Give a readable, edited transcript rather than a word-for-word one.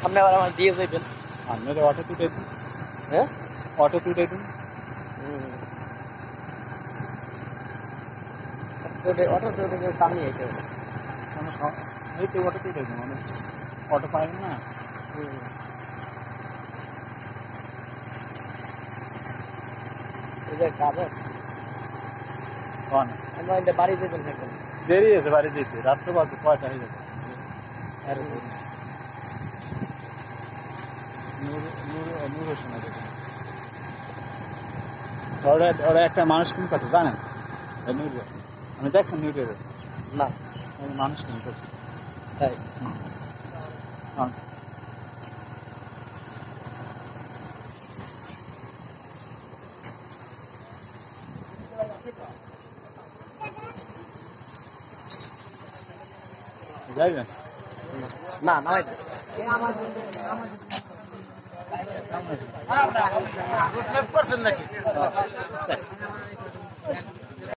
আপনি আবার আমার দিয়ে যাবেন। আপনার অটো তুলে দিন। হ্যাঁ, অটো তুলে দিন। অটো তো সামনে এসে এই তো অটো তুলে দিন, মানে অটো পাবেন না। এই যে কাজ আছে বাড়ি যাবেন এখন। দেরি আছে বাড়ি যেতে, রাত্রে বাজে 5টা হয়ে যাবে। ওরা একটা মানুষ কিনে করছে জানেন? আমি দেখছেন নিউজে? না মানুষ কিনে করছে তাই যাইবেন না না করছেন নাকি?